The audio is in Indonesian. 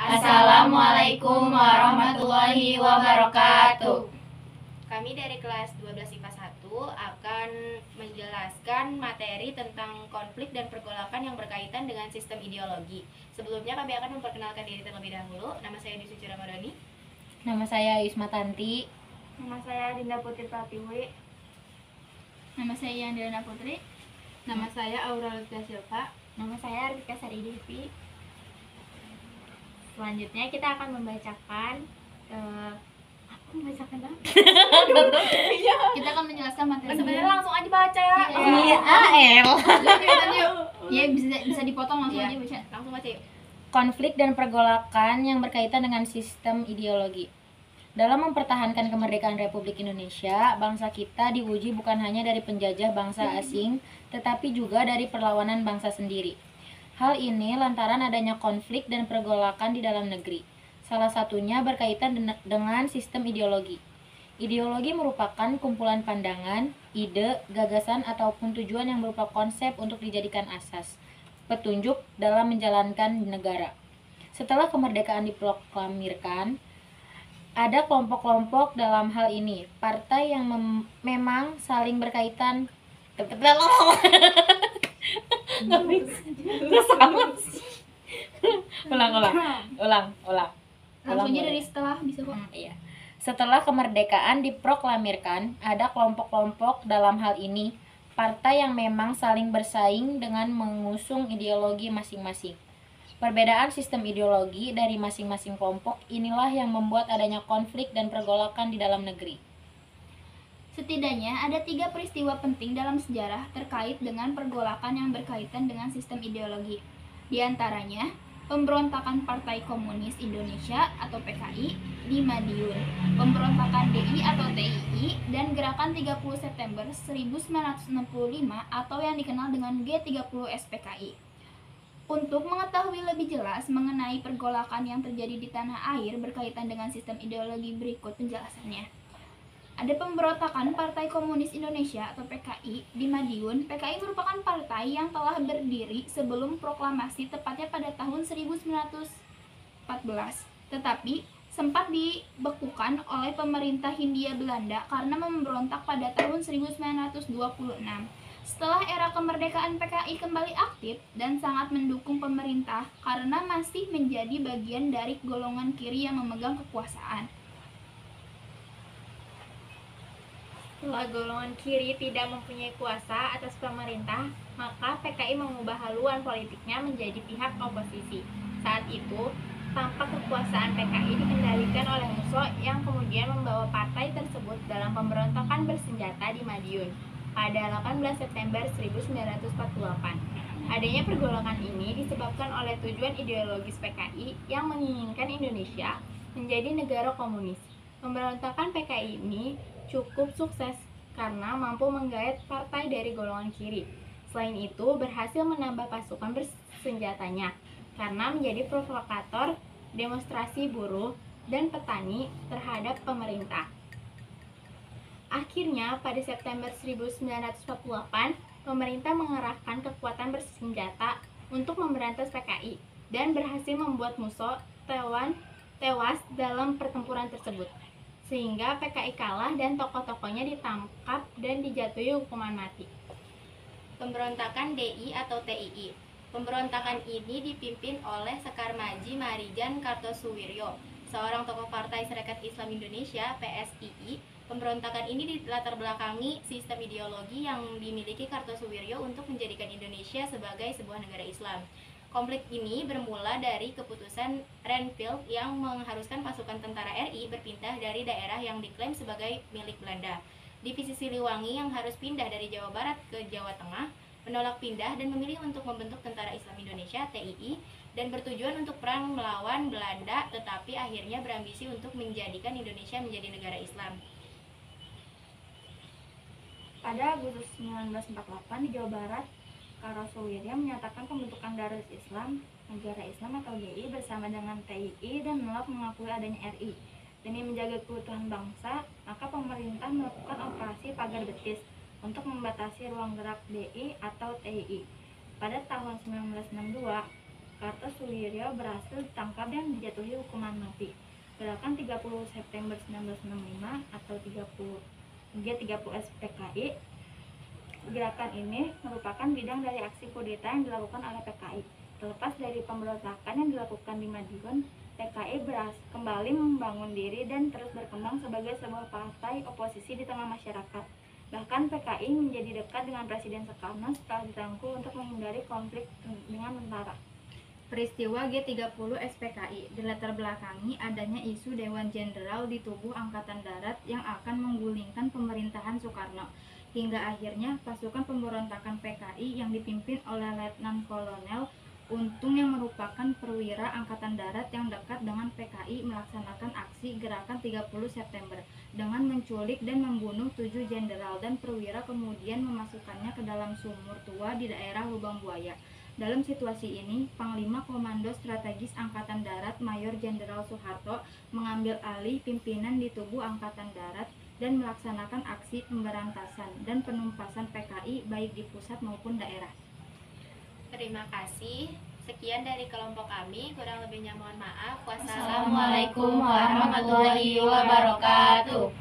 Assalamualaikum warahmatullahi wabarakatuh. Kami dari kelas 12 IPA 1 akan menjelaskan materi tentang konflik dan pergolakan yang berkaitan dengan sistem ideologi. Sebelumnya kami akan memperkenalkan diri terlebih dahulu. Nama saya Dwi Suci Ramadhani. Nama saya Yusma Tanti. Nama saya Dinda Putri Pratiwi. Nama saya Yandrina Putri. Nama saya Aura Lutfi Silva. Nama saya Artika Sari Devi. Selanjutnya kita akan membacakan Kita akan menjelaskan materi. Sebenarnya langsung aja baca. Iya, AL. Ya bisa dipotong langsung aja baca. Langsung baca yuk. Konflik dan pergolakan yang berkaitan dengan sistem ideologi. Dalam mempertahankan kemerdekaan Republik Indonesia, bangsa kita diuji bukan hanya dari penjajah bangsa asing, tetapi juga dari perlawanan bangsa sendiri. Hal ini lantaran adanya konflik dan pergolakan di dalam negeri. Salah satunya berkaitan dengan sistem ideologi. Ideologi merupakan kumpulan pandangan, ide, gagasan, ataupun tujuan yang berupa konsep untuk dijadikan asas, petunjuk dalam menjalankan negara. Setelah kemerdekaan diproklamirkan, ada kelompok-kelompok dalam hal ini, partai yang memang saling berkaitan. Ulang. Langsung aja dari setelah bisa kok. Iya. Setelah kemerdekaan diproklamirkan, ada kelompok-kelompok dalam hal ini, partai yang memang saling bersaing dengan mengusung ideologi masing-masing. Perbedaan sistem ideologi dari masing-masing kelompok inilah yang membuat adanya konflik dan pergolakan di dalam negeri. Setidaknya ada 3 peristiwa penting dalam sejarah terkait dengan pergolakan yang berkaitan dengan sistem ideologi. Di antaranya, pemberontakan Partai Komunis Indonesia atau PKI di Madiun, pemberontakan DI atau TII, dan gerakan 30 September 1965 atau yang dikenal dengan G30 SPKI. Untuk mengetahui lebih jelas mengenai pergolakan yang terjadi di tanah air berkaitan dengan sistem ideologi, berikut penjelasannya. Ada pemberontakan Partai Komunis Indonesia atau PKI di Madiun. PKI merupakan partai yang telah berdiri sebelum proklamasi, tepatnya pada tahun 1914, tetapi sempat dibekukan oleh pemerintah Hindia Belanda karena memberontak pada tahun 1926. Setelah era kemerdekaan, PKI kembali aktif dan sangat mendukung pemerintah karena masih menjadi bagian dari golongan kiri yang memegang kekuasaan. Setelah golongan kiri tidak mempunyai kuasa atas pemerintah, maka PKI mengubah haluan politiknya menjadi pihak oposisi. Saat itu, tampak kekuasaan PKI dikendalikan oleh Musso yang kemudian membawa partai tersebut dalam pemberontakan bersenjata di Madiun pada 18 September 1948. Adanya pergolakan ini disebabkan oleh tujuan ideologis PKI yang menginginkan Indonesia menjadi negara komunis. Pemberontakan PKI ini cukup sukses karena mampu menggait partai dari golongan kiri. Selain itu, berhasil menambah pasukan bersenjatanya karena menjadi provokator demonstrasi buruh dan petani terhadap pemerintah. Akhirnya, pada September 1948, pemerintah mengerahkan kekuatan bersenjata untuk memberantas PKI dan berhasil membuat Musso tewas dalam pertempuran tersebut, sehingga PKI kalah dan tokoh-tokohnya ditangkap dan dijatuhi hukuman mati. Pemberontakan DI atau TII. Pemberontakan ini dipimpin oleh Sekar Maji Marijan Kartosuwiryo, seorang tokoh Partai Serikat Islam Indonesia (PSII). Pemberontakan ini dilatar belakangi sistem ideologi yang dimiliki Kartosuwiryo untuk menjadikan Indonesia sebagai sebuah negara Islam. Konflik ini bermula dari keputusan Renville yang mengharuskan pasukan tentara RI berpindah dari daerah yang diklaim sebagai milik Belanda. Divisi Siliwangi yang harus pindah dari Jawa Barat ke Jawa Tengah menolak pindah dan memilih untuk membentuk Tentara Islam Indonesia (TII) dan bertujuan untuk perang melawan Belanda, tetapi akhirnya berambisi untuk menjadikan Indonesia menjadi negara Islam. Pada Agustus 1948 di Jawa Barat, Kartosuwiryo menyatakan pembentukan Darul Islam, Negara Islam atau DI bersama dengan TII dan menolak mengakui adanya RI. Demi menjaga keutuhan bangsa, maka pemerintah melakukan operasi pagar betis untuk membatasi ruang gerak DI atau TII. Pada tahun 1962, Kartosuwiryo Kartosuwiryo berhasil ditangkap dan dijatuhi hukuman mati. Gerakan 30 September 1965 atau G30S PKI. Gerakan ini merupakan bidang dari aksi kudeta yang dilakukan oleh PKI. Terlepas dari pemberontakan yang dilakukan di Madiun, PKI kembali membangun diri dan terus berkembang sebagai sebuah partai oposisi di tengah masyarakat. Bahkan PKI menjadi dekat dengan Presiden Soekarno setelah dirangkul untuk menghindari konflik dengan tentara. Peristiwa G30 SPKI dilatar belakangi adanya isu Dewan Jenderal di tubuh Angkatan Darat yang akan menggulingkan pemerintahan Soekarno. Hingga akhirnya pasukan pemberontakan PKI yang dipimpin oleh Letnan Kolonel Untung yang merupakan perwira Angkatan Darat yang dekat dengan PKI melaksanakan aksi Gerakan 30 September dengan menculik dan membunuh 7 jenderal dan perwira, kemudian memasukkannya ke dalam sumur tua di daerah Lubang Buaya. Dalam situasi ini, Panglima Komando Strategis Angkatan Darat Mayor Jenderal Soeharto mengambil alih pimpinan di tubuh Angkatan Darat dan melaksanakan aksi pemberantasan dan penumpasan PKI baik di pusat maupun daerah. Terima kasih. Sekian dari kelompok kami, kurang lebihnya mohon maaf. Wassalamualaikum warahmatullahi wabarakatuh.